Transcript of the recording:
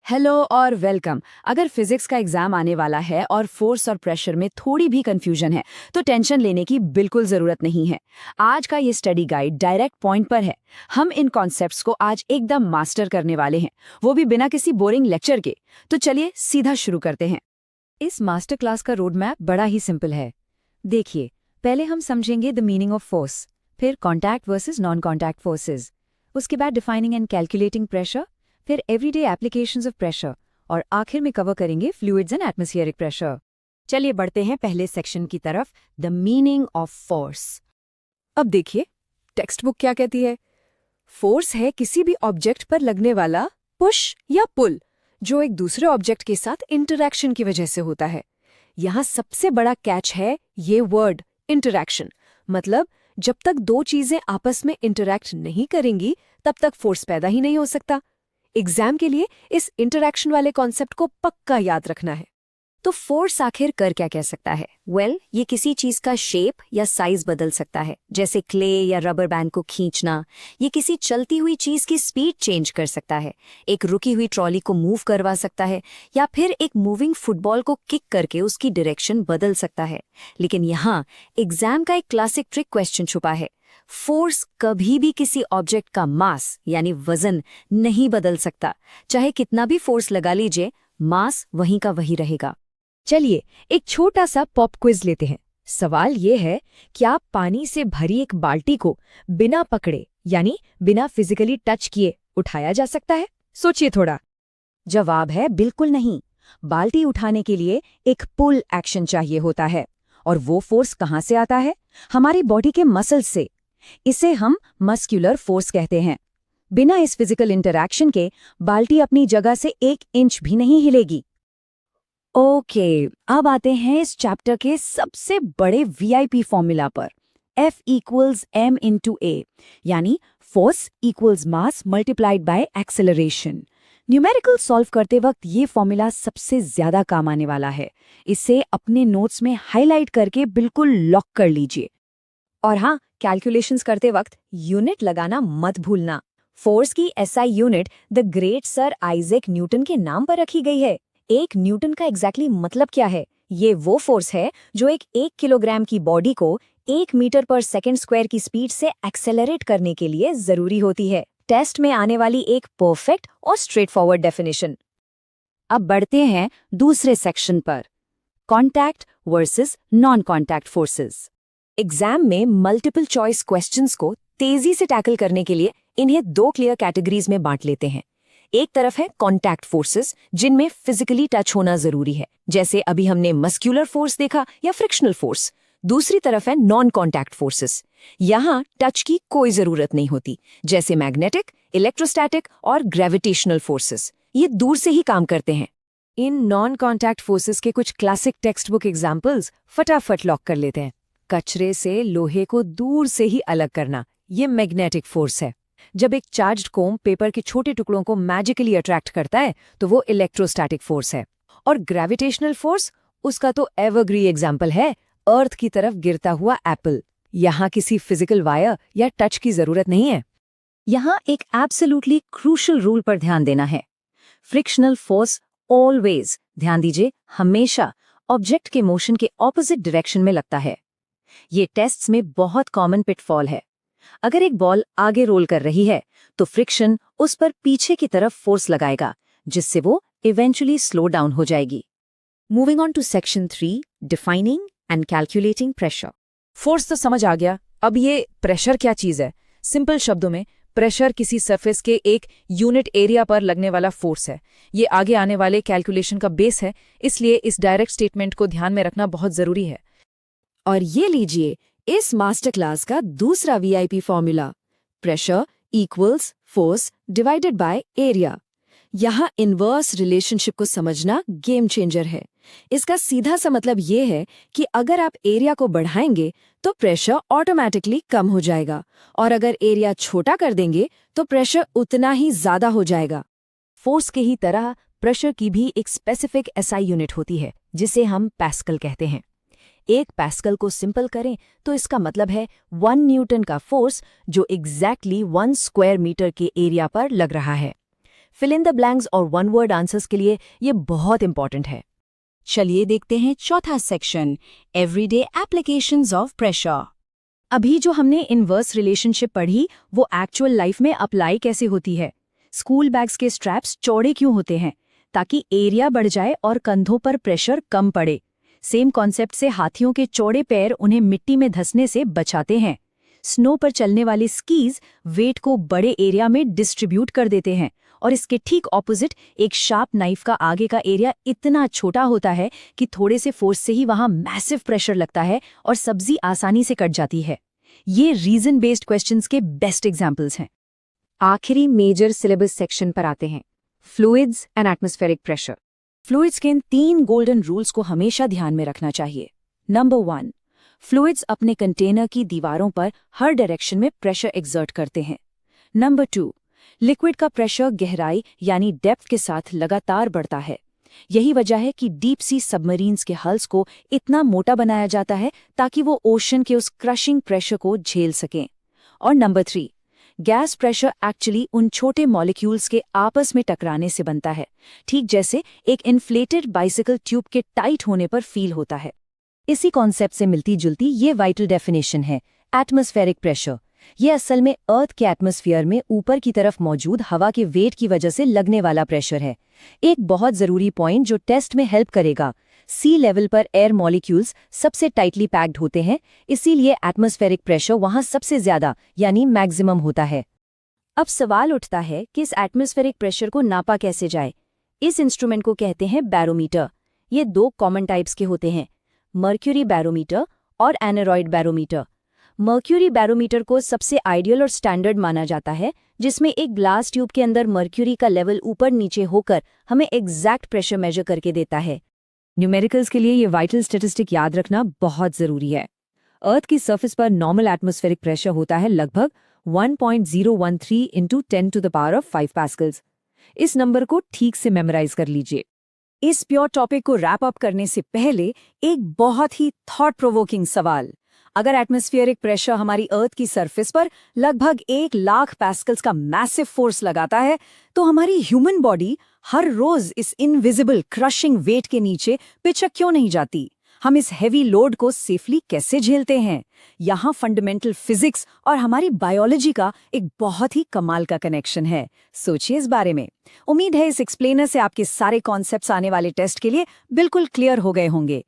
Hello और welcome. अगर physics का एग्जाम आने वाला है और फोर्स और प्रेशर में थोड़ी भी कंफ्यूजन है तो टेंशन लेने की बिल्कुल जरूरत नहीं है। आज का ये स्टडी गाइड डायरेक्ट पॉइंट पर है। हम इन कॉन्सेप्ट्स को आज एकदम मास्टर करने वाले हैं, वो भी बिना किसी बोरिंग लेक्चर के। तो चलिए सीधा शुरू करते हैं। इस मास्टर क्लास का रोड मैप बड़ा ही सिंपल है। देखिए, पहले हम समझेंगे द मीनिंग ऑफ फोर्स, फिर contact versus non contact forces, उसके बाद डिफाइनिंग एंड कैलकुलेटिंग प्रेशर, फिर एवरीडे एप्लीकेशंस ऑफ प्रेशर और आखिर में कवर करेंगे फ्लूइड्स एंड एटमॉस्फेरिक प्रेशर। चलिए बढ़ते हैं पहले सेक्शन की तरफ, द मीनिंग ऑफ फोर्स। अब देखिए टेक्स्ट बुक क्या कहती है। फोर्स है किसी भी ऑब्जेक्ट पर लगने वाला पुश या पुल जो एक दूसरे ऑब्जेक्ट के साथ इंटरैक्शन की वजह से होता है। यहाँ सबसे बड़ा कैच है ये वर्ड इंटरैक्शन। मतलब जब तक दो चीजें आपस में इंटरैक्ट नहीं करेंगी तब तक फोर्स पैदा ही नहीं हो सकता। एग्जाम के लिए इस इंटरैक्शन वाले कॉन्सेप्ट को पक्का याद रखना है। तो फोर्स आखिर कर क्या कह सकता है? ये किसी चीज का शेप या साइज बदल सकता है, जैसे क्ले या रबर बैंड को खींचना। ये किसी चलती हुई चीज की स्पीड चेंज कर सकता है, एक रुकी हुई ट्रॉली को मूव करवा सकता है, या फिर एक मूविंग फुटबॉल को किक करके उसकी डायरेक्शन बदल सकता है। लेकिन यहाँ एग्जाम का एक क्लासिक ट्रिक क्वेश्चन छुपा है। फोर्स कभी भी किसी ऑब्जेक्ट का मास यानी वजन नहीं बदल सकता। चाहे कितना भी फोर्स लगा लीजिए, मास वहीं का वही रहेगा। चलिए एक छोटा सा पॉप क्विज लेते हैं। सवाल ये है, क्या पानी से भरी एक बाल्टी को बिना पकड़े यानी बिना फिजिकली टच किए उठाया जा सकता है? सोचिए थोड़ा। जवाब है बिल्कुल नहीं। बाल्टी उठाने के लिए एक पुल एक्शन चाहिए होता है, और वो फोर्स कहाँ से आता है? हमारी बॉडी के मसल्स से। इसे हम मस्क्यूलर फोर्स कहते हैं। बिना इस फिजिकल इंटरैक्शन के बाल्टी अपनी जगह से 1 इंच भी नहीं हिलेगी। ओके, अब आते हैं इस चैप्टर के सबसे बड़े वीआईपी फॉर्मूला पर। F इक्वल्स m इंटू ए, यानी force equals mass multiplied by acceleration. Numerical solve करते वक्त ये फॉर्मूला सबसे ज्यादा काम आने वाला है। इसे अपने नोट्स में हाईलाइट करके बिल्कुल लॉक कर लीजिए। और हाँ, कैलकुलेशंस करते वक्त यूनिट लगाना मत भूलना। फोर्स की SI unit the great sir Isaac Newton के नाम पर रखी गई है। 1 न्यूटन का एग्जैक्टली मतलब क्या है? ये वो फोर्स है जो एक 1 किलोग्राम की बॉडी को 1 मीटर पर सेकेंड स्क्वायर की स्पीड से एक्सेलरेट करने के लिए जरूरी होती है। टेस्ट में आने वाली एक परफेक्ट और स्ट्रेट फॉरवर्ड डेफिनेशन। अब बढ़ते हैं दूसरे सेक्शन पर, contact versus non contact forces. Exam में मल्टीपल चॉइस क्वेश्चंस को तेजी से टैकल करने के लिए इन्हें 2 क्लियर कैटेगरीज में बांट लेते हैं। एक तरफ है कॉन्टैक्ट फोर्सेस, जिनमें फिजिकली टच होना जरूरी है, जैसे अभी हमने मस्क्यूलर फोर्स देखा या फ्रिक्शनल फोर्स। दूसरी तरफ है नॉन कॉन्टैक्ट फोर्सेस। यहाँ टच की कोई जरूरत नहीं होती, जैसे मैग्नेटिक, इलेक्ट्रोस्टैटिक और ग्रेविटेशनल फोर्सेस। ये दूर से ही काम करते हैं। इन नॉन कॉन्टैक्ट फोर्सेस के कुछ क्लासिक टेक्स्ट बुक एग्जाम्पल्स फटाफट लॉक कर लेते हैं। कचरे से लोहे को दूर से ही अलग करना, ये मैग्नेटिक फोर्स है। जब एक चार्ज्ड कोम पेपर के छोटे टुकड़ों को मैजिकली अट्रैक्ट करता है तो वो इलेक्ट्रोस्टैटिक फोर्स है। और ग्रेविटेशनल फोर्स, उसका तो एवरग्रीन एग्जाम्पल है, अर्थ की तरफ गिरता हुआ एप्पल। यहाँ किसी फिजिकल वायर या टच की जरूरत नहीं है। यहाँ एक एब्सोल्युटली क्रूशल रूल पर ध्यान देना है। फ्रिक्शनल फोर्स ऑलवेज, ध्यान दीजिए, हमेशा ऑब्जेक्ट के मोशन के ऑपोजिट डायरेक्शन में लगता है। ये टेस्ट्स में बहुत कॉमन पिटफॉल है। अगर एक बॉल आगे रोल कर रही है तो फ्रिक्शन उस पर पीछे की तरफ फोर्स लगाएगा, जिससे वो इवेंचुअली स्लो डाउन हो जाएगी। Moving on to section 3, defining and calculating pressure. Force तो समझ आ गया, अब ये प्रेशर क्या चीज है? सिंपल शब्दों में, प्रेशर किसी सरफेस के एक यूनिट एरिया पर लगने वाला फोर्स है। ये आगे आने वाले कैलकुलेशन का बेस है, इसलिए इस डायरेक्ट स्टेटमेंट को ध्यान में रखना बहुत जरूरी है। और ये लीजिए इस मास्टर क्लास का दूसरा VIP formula, pressure equals force divided by area. यहाँ इनवर्स रिलेशनशिप को समझना गेम चेंजर है। इसका सीधा सा मतलब ये है कि अगर आप एरिया को बढ़ाएंगे तो प्रेशर ऑटोमेटिकली कम हो जाएगा, और अगर एरिया छोटा कर देंगे तो प्रेशर उतना ही ज्यादा हो जाएगा। फोर्स के ही तरह प्रेशर की भी एक स्पेसिफिक एसआई यूनिट होती है, जिसे हम पास्कल कहते हैं। 1 पास्कल को सिंपल करें तो इसका मतलब है 1 न्यूटन का फोर्स जो एग्जैक्टली 1 स्क्वायर मीटर के एरिया पर लग रहा है। फिल इन द ब्लैंक्स और वन वर्ड आंसर्स के लिए ये बहुत इंपॉर्टेंट है। चलिए देखते हैं चौथा section, everyday applications of pressure. अभी जो हमने इनवर्स रिलेशनशिप पढ़ी वो एक्चुअल लाइफ में अप्लाई कैसे होती है। स्कूल बैग्स के स्ट्रैप्स चौड़े क्यों होते हैं? ताकि एरिया बढ़ जाए और कंधों पर प्रेशर कम पड़े। सेम कॉन्सेप्ट से हाथियों के चौड़े पैर उन्हें मिट्टी में धंसने से बचाते हैं। स्नो पर चलने वाले स्कीज वेट को बड़े एरिया में डिस्ट्रीब्यूट कर देते हैं और इसके ठीक ऑपोजिट एक शार्प नाइफ का आगे का एरिया इतना छोटा होता है कि थोड़े से फोर्स से ही वहां मैसिव प्रेशर लगता है और सब्जी आसानी से कट जाती है। ये रीजन बेस्ड क्वेश्चंस के बेस्ट एग्जांपल्स हैं। आखिरी मेजर सिलेबस सेक्शन पर आते हैं, fluids and atmospheric pressure. Fluids के इन 3 गोल्डन रूल्स को हमेशा ध्यान में रखना चाहिए। नंबर 1, फ्लूइड्स अपने कंटेनर की दीवारों पर हर डायरेक्शन में प्रेशर एक्सर्ट करते हैं। नंबर 2, लिक्विड का प्रेशर गहराई यानी डेप्थ के साथ लगातार बढ़ता है। यही वजह है कि डीप सी सबमरीन्स के हल्स को इतना मोटा बनाया जाता है ताकि वो ओशन के उस क्रशिंग प्रेशर को झेल सकें। और नंबर 3, गैस प्रेशर एक्चुअली उन छोटे मॉलिक्यूल्स के आपस में टकराने से बनता है, ठीक जैसे एक इन्फ्लेटेड बाइसिकल ट्यूब के टाइट होने पर फील होता है। इसी कॉन्सेप्ट से मिलती जुलती ये वाइटल डेफिनेशन है, एटमॉस्फेरिक प्रेशर। ये असल में अर्थ के एटमॉस्फेयर में ऊपर की तरफ मौजूद हवा के वेट की वजह से लगने वाला प्रेशर है। एक बहुत जरूरी पॉइंट जो टेस्ट में हेल्प करेगा, सी लेवल पर एयर मॉलिक्यूल्स सबसे टाइटली पैक्ड होते हैं, इसीलिए एटमॉस्फेरिक प्रेशर वहां सबसे ज्यादा यानी मैक्सिमम होता है। अब सवाल उठता है कि इस एटमॉस्फेरिक प्रेशर को नापा कैसे जाए। इस इंस्ट्रूमेंट को कहते हैं बैरोमीटर। ये 2 कॉमन टाइप्स के होते हैं, मर्क्यूरी बैरोमीटर और एनेरॉइड बैरोमीटर। मर्क्यूरी बैरोमीटर को सबसे आइडियल और स्टैंडर्ड माना जाता है, जिसमें एक ग्लास ट्यूब के अंदर मर्क्यूरी का लेवल ऊपर नीचे होकर हमें एग्जैक्ट प्रेशर मेजर करके देता है। न्यूमेरिकल्स के लिए ये वाइटल स्टैटिस्टिक याद रखना बहुत जरूरी है। अर्थ की सरफेस पर नॉर्मल एटमॉस्फेरिक प्रेशर होता है लगभग 1.013 × 10⁵ पास्कल्स। इस नंबर को ठीक से मेमोराइज कर लीजिए। इस प्योर टॉपिक को रैप अप करने से पहले एक बहुत ही थॉट प्रोवोकिंग सवाल। अगर एटमॉस्फेरिक प्रेशर हमारी अर्थ की सरफेस पर लगभग 1,00,000 पास्कल्स का मैसिव फोर्स लगाता है, तो हमारी ह्यूमन बॉडी हर रोज इस इनविजिबल क्रशिंग वेट के नीचे पिचक क्यों नहीं जाती? हम इस हेवी लोड को सेफली कैसे झेलते हैं? यहाँ फंडामेंटल फिजिक्स और हमारी बायोलॉजी का एक बहुत ही कमाल का कनेक्शन है। सोचिए इस बारे में। उम्मीद है इस एक्सप्लेनर से आपके सारे कॉन्सेप्ट्स आने वाले टेस्ट के लिए बिल्कुल क्लियर हो गए होंगे।